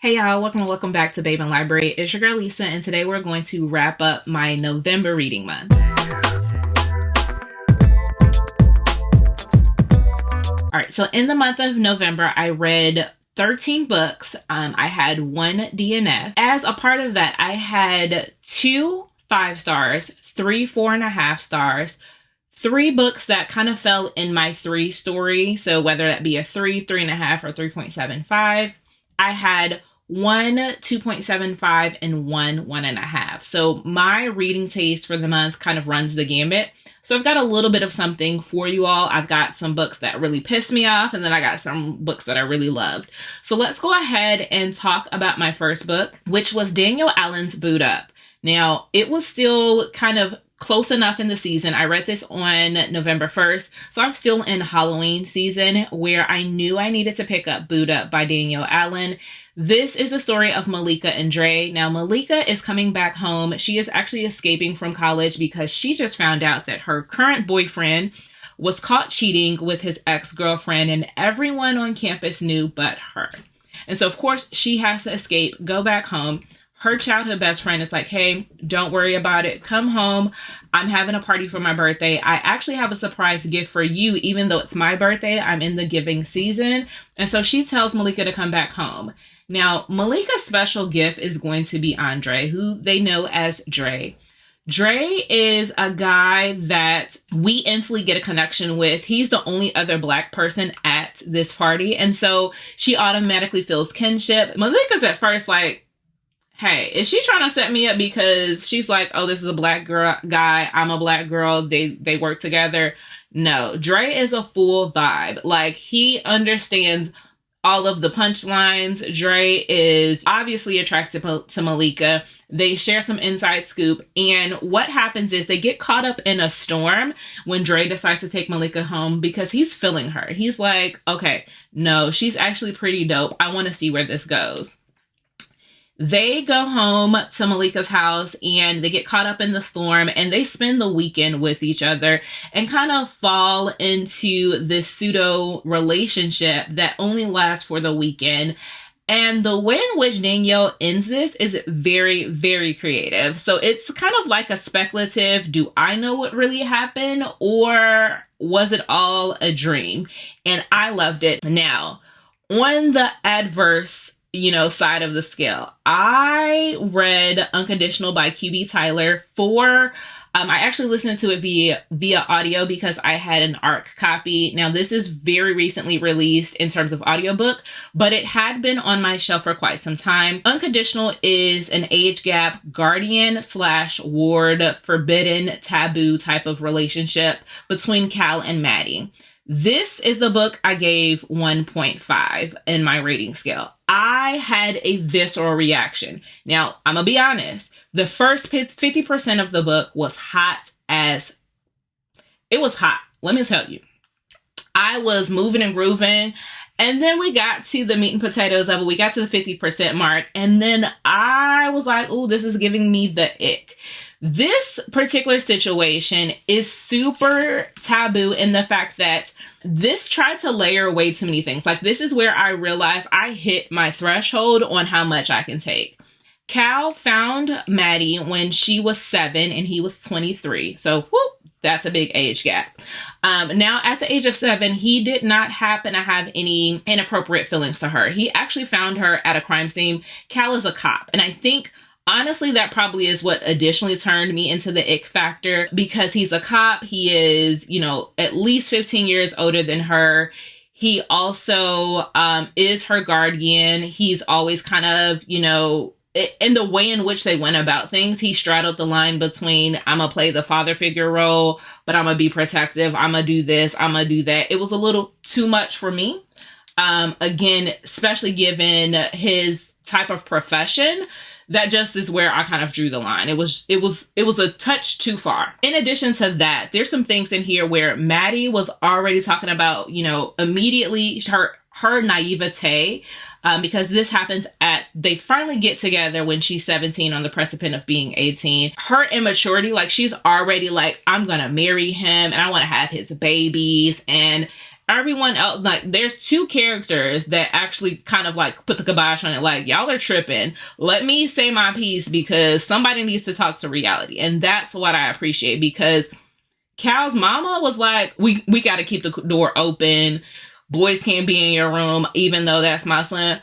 Hey y'all, welcome back to Babeinlibrary. It's your girl Lisa, and today we're going to wrap up my November reading month. Alright, so in the month of November, I read 13 books. I had one DNF. As a part of that, I had 2 5 stars, 3 4.5 stars, 3 books that kind of fell in my 3 story. So whether that be a 3, 3.5, or 3.75. I had 1 2.75 and 1 1.5. So my reading taste for the month kind of runs the gambit. So I've got a little bit of something for you all. I've got some books that really pissed me off, and then I got some books that I really loved. So let's go ahead and talk about my first book, which was Daniel Allen's Boot Up. Now, it was still kind of close enough in the season. I read this on November 1st, so I'm still in Halloween season where I knew I needed to pick up Boot Up by Daniel Allen. This is the story of Malika and Dre. Now, Malika is coming back home. She is actually escaping from college because she just found out that her current boyfriend was caught cheating with his ex-girlfriend, and everyone on campus knew but her. And so, of course, she has to escape, go back home. Her childhood best friend is like, hey, don't worry about it. Come home. I'm having a party for my birthday. I actually have a surprise gift for you, even though it's my birthday. I'm in the giving season. And so she tells Malika to come back home. Now, Malika's special gift is going to be Andre, who they know as Dre. Dre is a guy that we instantly get a connection with. He's the only other Black person at this party. And so she automatically feels kinship. Malika's at first like, hey, is she trying to set me up because she's like, oh, this is a Black guy, I'm a Black girl, they work together? No, Dre is a full vibe. Like, he understands all of the punchlines. Dre is obviously attracted to Malika. They share some inside scoop. And what happens is they get caught up in a storm when Dre decides to take Malika home because he's feeling her. He's like, okay, no, she's actually pretty dope. I want to see where this goes. They go home to Malika's house and they get caught up in the storm, and they spend the weekend with each other and kind of fall into this pseudo relationship that only lasts for the weekend. And the way in which Danielle ends this is very, very creative. So it's kind of like a speculative, do I know what really happened, or was it all a dream? And I loved it. Now, on the adverse side of the scale, I read Unconditional by QB Tyler I actually listened to it via audio because I had an ARC copy. Now, this is very recently released in terms of audiobook, but it had been on my shelf for quite some time. Unconditional is an age gap guardian/ward, forbidden, taboo type of relationship between Cal and Maddie. This is the book I gave 1.5 in my rating scale. I had a visceral reaction. Now, I'm going to be honest. The first 50% of the book was hot as... It was hot. Let me tell you. I was moving and grooving. And then we got to the meat and potatoes of it. We got to the 50% mark. And then I was like, oh, this is giving me the ick. This particular situation is super taboo in the fact that this tried to layer way too many things. Like, this is where I realized I hit my threshold on how much I can take. Cal found Maddie when she was 7 and he was 23. So, whoop, that's a big age gap. Now, at the age of 7, he did not happen to have any inappropriate feelings to her. He actually found her at a crime scene. Cal is a cop. And I think, honestly, that probably is what additionally turned me into the ick factor, because he's a cop. He is, at least 15 years older than her. He also is her guardian. He's always kind of, in the way in which they went about things, he straddled the line between, I'm going to play the father figure role, but I'm going to be protective. I'm going to do this. I'm going to do that. It was a little too much for me. Again, especially given his type of profession. That just is where I kind of drew the line. It was a touch too far. In addition to that, there's some things in here where Maddie was already talking about, immediately her naivete, because this happens they finally get together when she's 17 on the precipice of being 18. Her immaturity, like, she's already like, I'm going to marry him and I want to have his babies. And everyone else, like, there's two characters that actually kind of like put the kibosh on it. Like, y'all are tripping. Let me say my piece because somebody needs to talk to reality. And that's what I appreciate, because Cal's mama was like, we got to keep the door open. Boys can't be in your room, even though that's my son.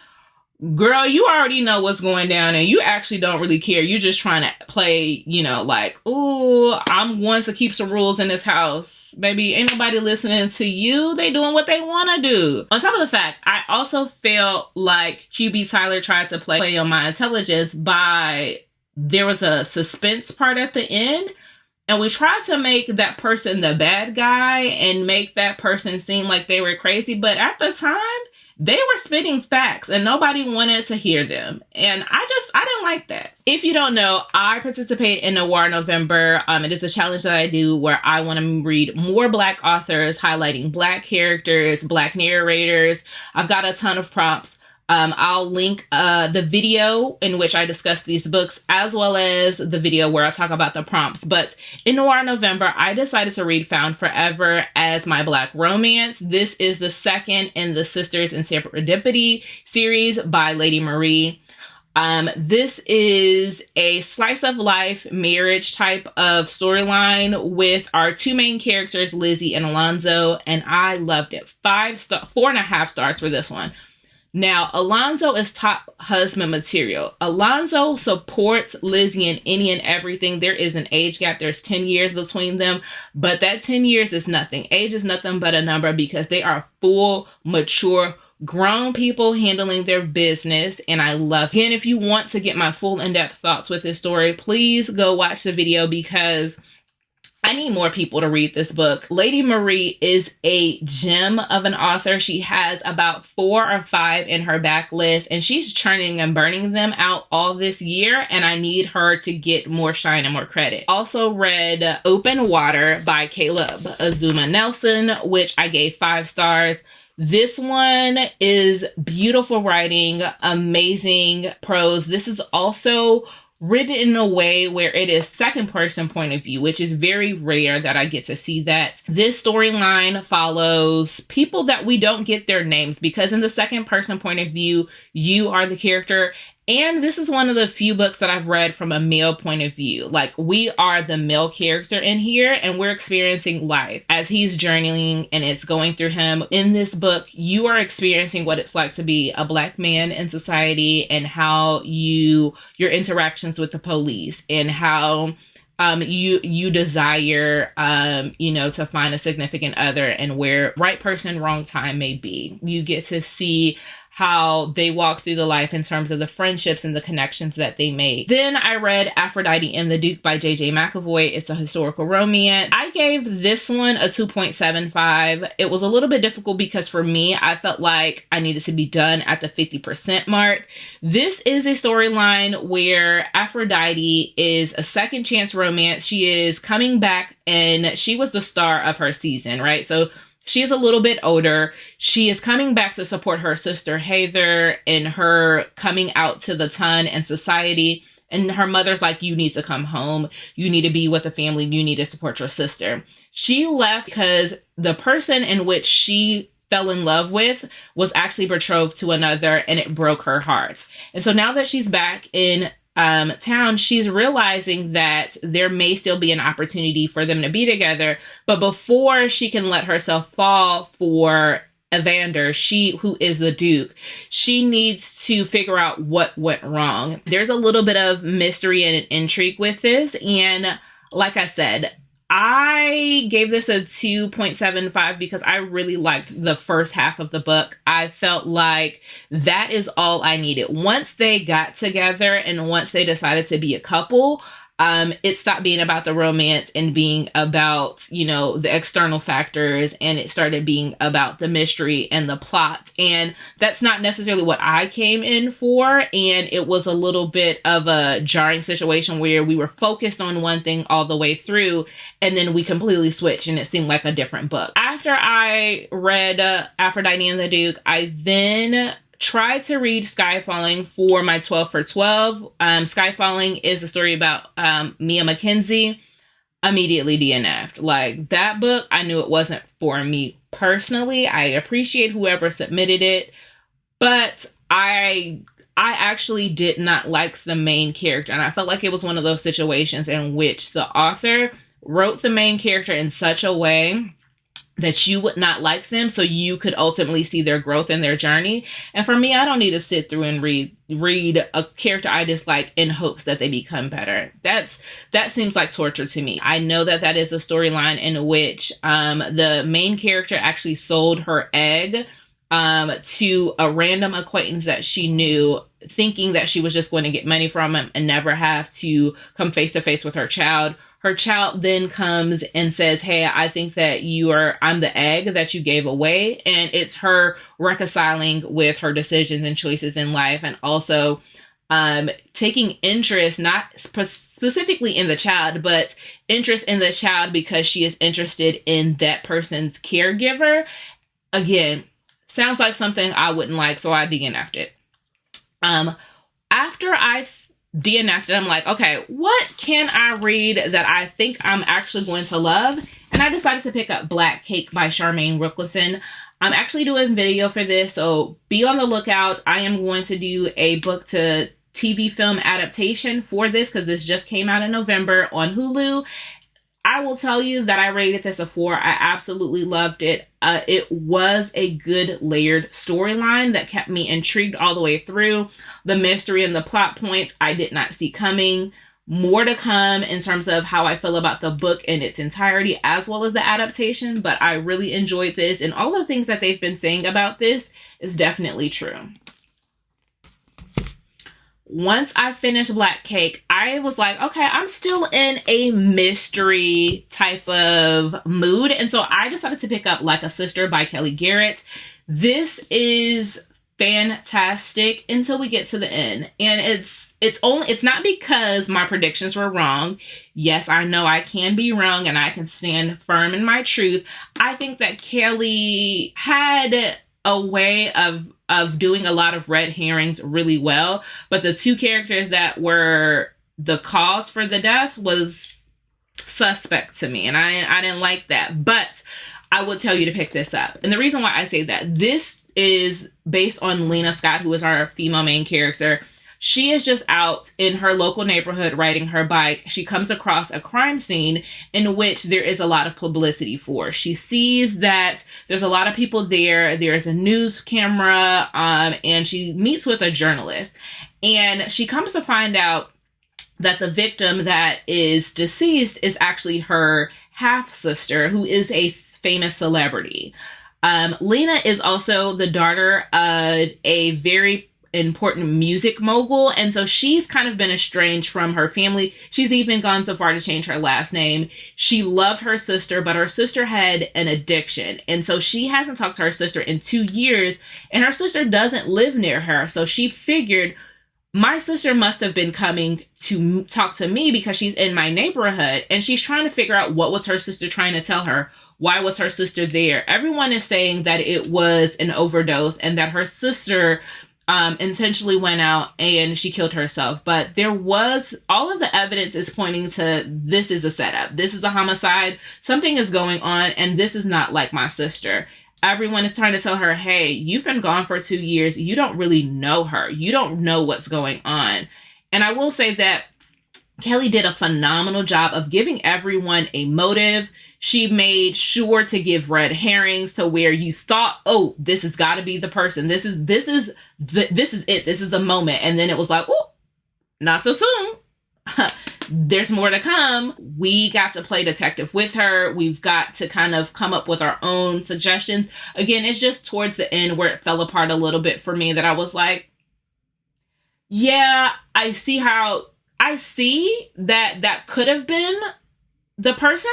Girl, you already know what's going down and you actually don't really care. You're just trying to play, you know, like, ooh, I'm going to keep some rules in this house. Baby, ain't nobody listening to you. They doing what they want to do. On top of the fact, I also felt like QB Tyler tried to play on my intelligence by, there was a suspense part at the end. And we tried to make that person the bad guy and make that person seem like they were crazy. But at the time, they were spitting facts and nobody wanted to hear them. And I didn't like that. If you don't know, I participate in Noir November. It is a challenge that I do where I want to read more Black authors, highlighting Black characters, Black narrators. I've got a ton of prompts. I'll link the video in which I discuss these books, as well as the video where I talk about the prompts. But in Noir November, I decided to read Found Forever as my Black romance. This is the second in the Sisters in Serendipity series by Lady Marie. This is a slice of life marriage type of storyline with our two main characters, Lizzie and Alonzo, and I loved it. 4.5 stars for this one. Now, Alonzo is top husband material. Alonzo supports Lizzie in any and everything. There is an age gap. There's 10 years between them, but that 10 years is nothing. Age is nothing but a number because they are full, mature, grown people handling their business, and I love it. Again, if you want to get my full in-depth thoughts with this story, please go watch the video because I need more people to read this book. Lady Marie is a gem of an author. She has about 4 or 5 in her backlist, and she's churning and burning them out all this year, and I need her to get more shine and more credit. Also read Open Water by Caleb Azuma Nelson, which I gave 5 stars. This one is beautiful writing, amazing prose. This is also written in a way where it is second person point of view, which is very rare that I get to see that. This storyline follows people that we don't get their names because in the second person point of view, you are the character. And this is one of the few books that I've read from a male point of view. Like, we are the male character in here and we're experiencing life as he's journeying and it's going through him. In this book, you are experiencing what it's like to be a Black man in society and how your interactions with the police and how you desire, to find a significant other and where right person, wrong time may be. You get to see how they walk through the life in terms of the friendships and the connections that they made. Then I read Aphrodite and the Duke by J.J. McAvoy. It's a historical romance. I gave this one a 2.75. It was a little bit difficult because for me, I felt like I needed to be done at the 50% mark. This is a storyline where Aphrodite is a second chance romance. She is coming back and she was the star of her season, right? So she is a little bit older. She is coming back to support her sister Heather in her coming out to the ton and society. And her mother's like, you need to come home. You need to be with the family. You need to support your sister. She left because the person in which she fell in love with was actually betrothed to another and it broke her heart. And so now that she's back in town, she's realizing that there may still be an opportunity for them to be together. But before she can let herself fall for Evander, who is the Duke, she needs to figure out what went wrong. There's a little bit of mystery and intrigue with this. And like I said, I gave this a 2.75 because I really liked the first half of the book. I felt like that is all I needed. Once they got together and once they decided to be a couple, it stopped being about the romance and being about, the external factors, and it started being about the mystery and the plot. And that's not necessarily what I came in for. And it was a little bit of a jarring situation where we were focused on one thing all the way through, and then we completely switched and it seemed like a different book. After I read Aphrodite and the Duke, I then tried to read Skye Falling for my 12 for 12. Skye Falling is a story about Mia McKenzie. Immediately DNF'd. Like, that book, I knew it wasn't for me personally. I appreciate whoever submitted it, but I actually did not like the main character, and I felt like it was one of those situations in which the author wrote the main character in such a way that you would not like them, so you could ultimately see their growth and their journey. And for me, I don't need to sit through and read a character I dislike in hopes that they become better. That seems like torture to me. I know that that is a storyline in which the main character actually sold her egg to a random acquaintance that she knew, thinking that she was just going to get money from him and never have to come face to face with her child. Her child then comes and says, hey, I think that I'm the egg that you gave away. And it's her reconciling with her decisions and choices in life, and also taking interest, not specifically in the child, but interest in the child because she is interested in that person's caregiver. Again, sounds like something I wouldn't like, so I DNF'd it. After I DNF'd it, I'm like, okay, what can I read that I think I'm actually going to love? And I decided to pick up Black Cake by Charmaine Wilkinson. I'm actually doing a video for this, so be on the lookout. I am going to do a book to TV film adaptation for this because this just came out in November on Hulu. I will tell you that I rated this a 4. I absolutely loved it. It was a good layered storyline that kept me intrigued all the way through. The mystery and the plot points I did not see coming. More to come in terms of how I feel about the book in its entirety, as well as the adaptation. But I really enjoyed this, and all the things that they've been saying about this is definitely true. Once I finished Black Cake, I was like, okay, I'm still in a mystery type of mood. And so I decided to pick up Like a Sister by Kelly Garrett. This is fantastic until we get to the end. And it's not because my predictions were wrong. Yes, I know I can be wrong and I can stand firm in my truth. I think that Kelly had a way of doing a lot of red herrings really well, but the two characters that were the cause for the death was suspect to me, and I didn't like that. But I will tell you to pick this up, and the reason why I say that, this is based on Lena Scott, who is our female main character. She is just out in her local neighborhood riding her bike. She comes across a crime scene in which there is a lot of publicity for. She sees that there's a lot of people there. There's a news camera, and she meets with a journalist. And she comes to find out that the victim that is deceased is actually her half-sister, who is a famous celebrity. Lena is also the daughter of a very important music mogul, and so she's kind of been estranged from her family. She's even gone so far to change her last name. She loved her sister, but her sister had an addiction, and so she hasn't talked to her sister in 2 years, and her sister doesn't live near her. So she figured, my sister must have been coming to talk to me because she's in my neighborhood, and she's trying to figure out what was her sister trying to tell her. Why was her sister there? Everyone is saying that it was an overdose and that her sister intentionally went out and she killed herself. But there was, all of the evidence is pointing to, this is a setup. This is a homicide. Something is going on, and this is not like my sister. Everyone is trying to tell her, hey, you've been gone for 2 years. You don't really know her. You don't know what's going on. And I will say that Kelly did a phenomenal job of giving everyone a motive. She made sure to give red herrings to where you thought, oh, this has got to be the person. This is it. This is the moment. And then it was like, oh, not so soon. There's more to come. We got to play detective with her. We've got to kind of come up with our own suggestions. Again, it's just towards the end where it fell apart a little bit for me, that I was like, yeah, I see that could have been the person.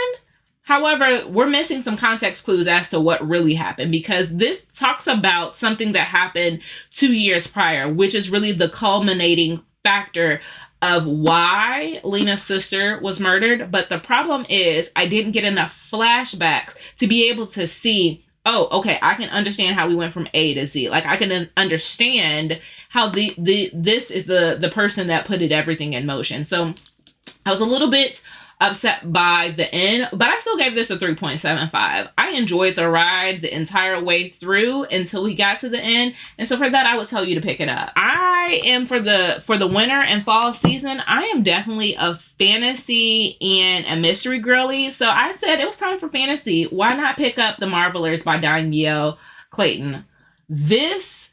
However, we're missing some context clues as to what really happened, because this talks about something that happened 2 years prior, which is really the culminating factor of why Lena's sister was murdered. But the problem is, I didn't get enough flashbacks to be able to see, oh, okay, I can understand how we went from A to Z. Like, I can understand how this is the person that put everything in motion. So I was a little bit upset by the end, but I still gave this a 3.75. I enjoyed the ride the entire way through until we got to the end. And so for that, I would tell you to pick it up. I am for the winter and fall season, I am definitely a fantasy and a mystery girly. So I said it was time for fantasy. Why not pick up The Marvelers by Danielle Clayton? This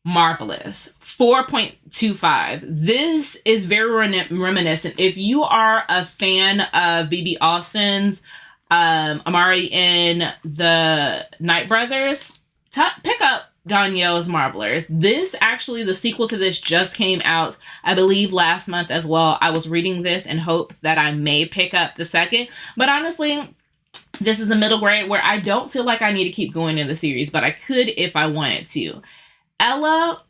marvelous 4.25. This is very reminiscent. If you are a fan of BB Austin's Amari and the Night Brothers, pick up Danielle's Marvelers. This actually, the sequel to this just came out, I believe, last month as well. I was reading this in hope that I may pick up the second, but honestly, this is the middle grade where I don't feel like I need to keep going in the series, but I could if I wanted to. Ella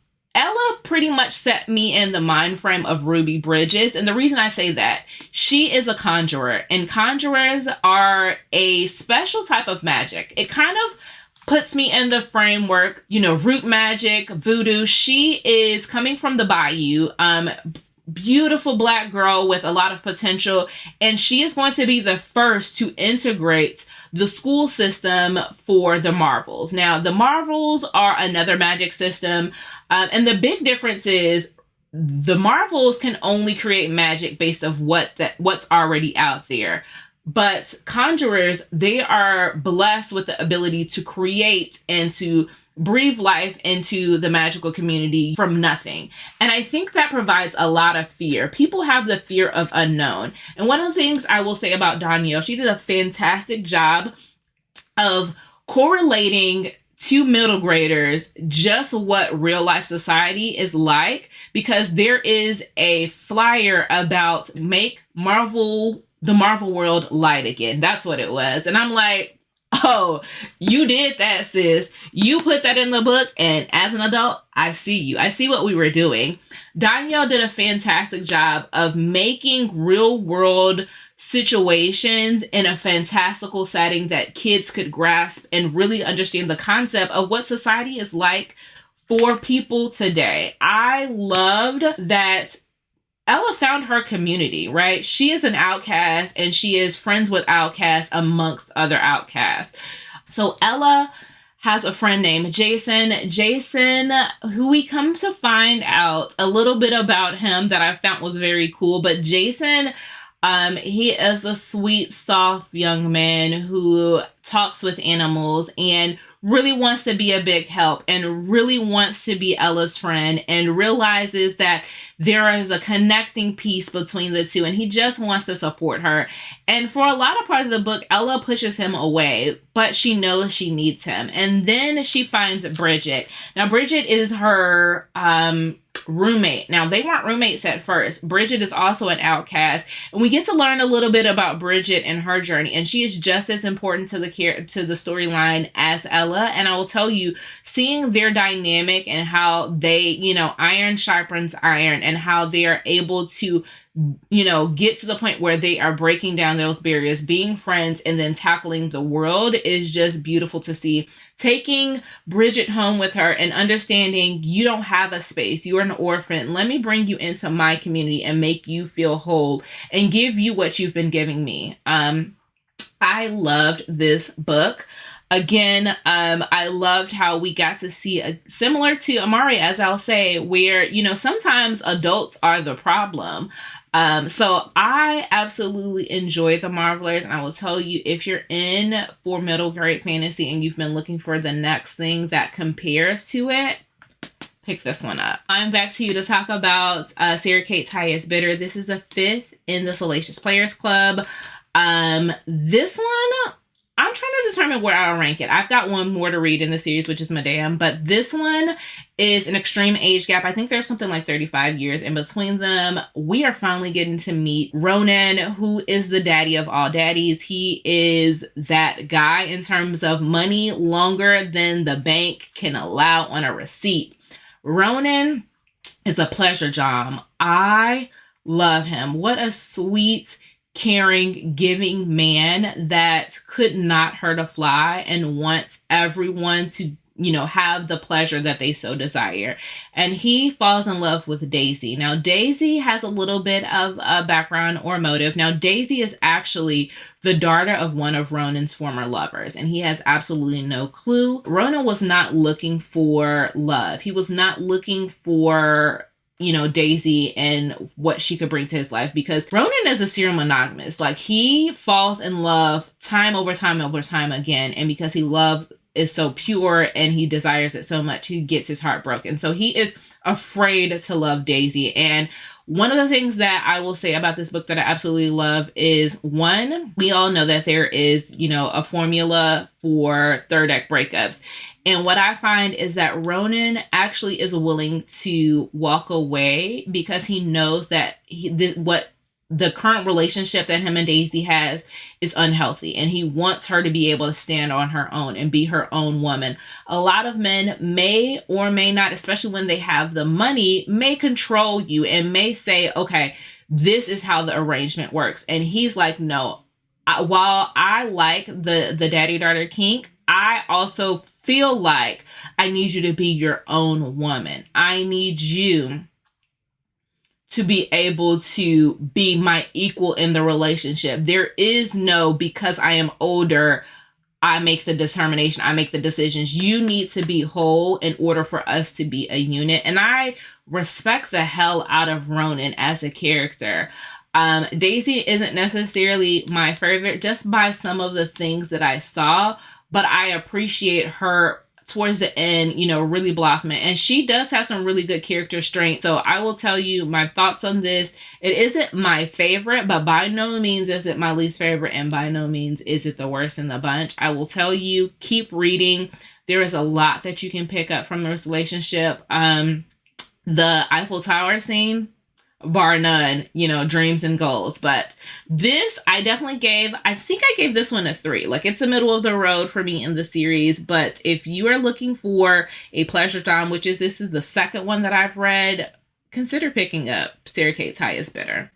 pretty much set me in the mind frame of Ruby Bridges. And the reason I say that, she is a conjurer, and conjurers are a special type of magic. It kind of puts me in the framework, root magic, voodoo. She is coming from the bayou, beautiful Black girl with a lot of potential, and she is going to be the first to integrate the school system for the Marvels. Now, the Marvels are another magic system, and the big difference is the Marvels can only create magic based of what's already out there. But conjurers, they are blessed with the ability to create and to breathe life into the magical community from nothing. And I think that provides a lot of fear. People have the fear of unknown. And one of the things I will say about Danielle, she did a fantastic job of correlating to middle graders just what real life society is like, because there is a flyer about make the Marvel world light again. That's what it was. And I'm like, oh, you did that, sis. You put that in the book, and as an adult, I see you. I see what we were doing. Danielle did a fantastic job of making real world situations in a fantastical setting that kids could grasp and really understand the concept of what society is like for people today. I loved that Ella found her community, right? She is an outcast, and she is friends with outcasts amongst other outcasts. So Ella has a friend named Jason, who we come to find out a little bit about him that I found was very cool. But Jason, he is a sweet, soft young man who talks with animals and really wants to be a big help and really wants to be Ella's friend, and realizes that there is a connecting piece between the two, and he just wants to support her. And for a lot of parts of the book, Ella pushes him away, but she knows she needs him. And then she finds Bridget. Now, Bridget is her roommate. Now, they weren't roommates at first. Bridget is also an outcast, and we get to learn a little bit about Bridget and her journey, and she is just as important to the storyline as Ella. And I will tell you, seeing their dynamic and how they, iron sharpens iron, and how they are able to get to the point where they are breaking down those barriers, being friends, and then tackling the world is just beautiful to see. Taking Bridget home with her and understanding you don't have a space, you're an orphan. Let me bring you into my community and make you feel whole and give you what you've been giving me. I loved this book. Again, I loved how we got to see similar to Amari, as I'll say, where, sometimes adults are the problem. So I absolutely enjoyed The Marvelers, and I will tell you, if you're in for middle grade fantasy and you've been looking for the next thing that compares to it, pick this one up. I'm back to you to talk about Sarah Kate's Highest Bidder. This is the 5th in the Salacious Players Club. This one, I'm trying to determine where I'll rank it. I've got one more to read in the series, which is Madame, but this one is an extreme age gap. I think there's something like 35 years in between them. We are finally getting to meet Ronan, who is the daddy of all daddies. He is that guy in terms of money longer than the bank can allow on a receipt. Ronan is a pleasure John. I love him. What a sweet, caring, giving man that could not hurt a fly and wants everyone to have the pleasure that they so desire. And he falls in love with Daisy. Now, Daisy has a little bit of a background or motive. Now, Daisy is actually the daughter of one of Ronan's former lovers, and he has absolutely no clue. Ronan was not looking for love. He was not looking for Daisy and what she could bring to his life, because Ronan is a serial monogamist. Like, he falls in love time over time over time again, and because he loves is so pure and he desires it so much, he gets his heart broken. So he is afraid to love Daisy. And one of the things that I will say about this book that I absolutely love is, one, we all know that there is, a formula for third act breakups. And what I find is that Ronan actually is willing to walk away because he knows that what the current relationship that him and Daisy has is unhealthy, and he wants her to be able to stand on her own and be her own woman. A lot of men may or may not, especially when they have the money, may control you and may say, okay, this is how the arrangement works. And he's like, no, while I like the daddy-daughter kink, I also feel like I need you to be your own woman. I need you to be able to be my equal in the relationship. There is no, because I am older, I make the determination, I make the decisions. You need to be whole in order for us to be a unit. And I respect the hell out of Ronan as a character. Daisy isn't necessarily my favorite just by some of the things that I saw, but I appreciate her towards the end, really blossoming. And she does have some really good character strength. So I will tell you my thoughts on this. It isn't my favorite, but by no means is it my least favorite, and by no means is it the worst in the bunch. I will tell you, keep reading. There is a lot that you can pick up from this relationship. The Eiffel Tower scene, bar none, dreams and goals. But this, I think I gave this one a 3. Like, it's a middle of the road for me in the series. But if you are looking for a pleasure time, this is the second one that I've read, consider picking up Sarah Kate's Highest Bidder.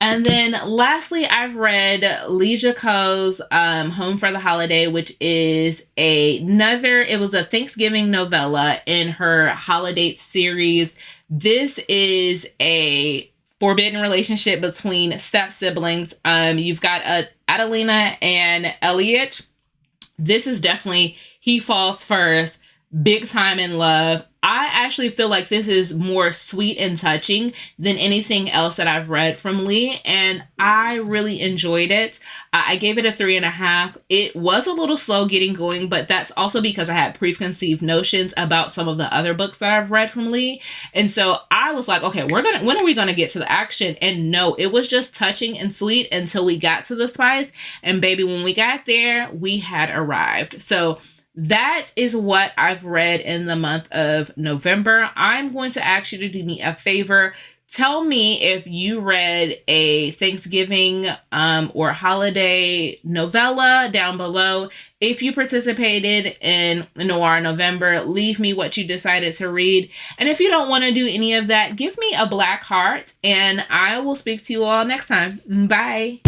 And then lastly, I've read Leisha Coe's Home for the Holiday, which is it was a Thanksgiving novella in her Holiday series. This is a forbidden relationship between step siblings. You've got Adelina and Elliot. This is definitely, he falls first, big time in love. I actually feel like this is more sweet and touching than anything else that I've read from Lee, and I really enjoyed it. I gave it a 3.5. It was a little slow getting going, but that's also because I had preconceived notions about some of the other books that I've read from Lee. And so I was like, okay, when are we going to get to the action? And no, it was just touching and sweet until we got to the spice. And baby, when we got there, we had arrived. So that is what I've read in the month of November. I'm going to ask you to do me a favor. Tell me if you read a Thanksgiving or holiday novella down below. If you participated in Noir November, leave me what you decided to read. And if you don't want to do any of that, give me a black heart, and I will speak to you all next time. Bye.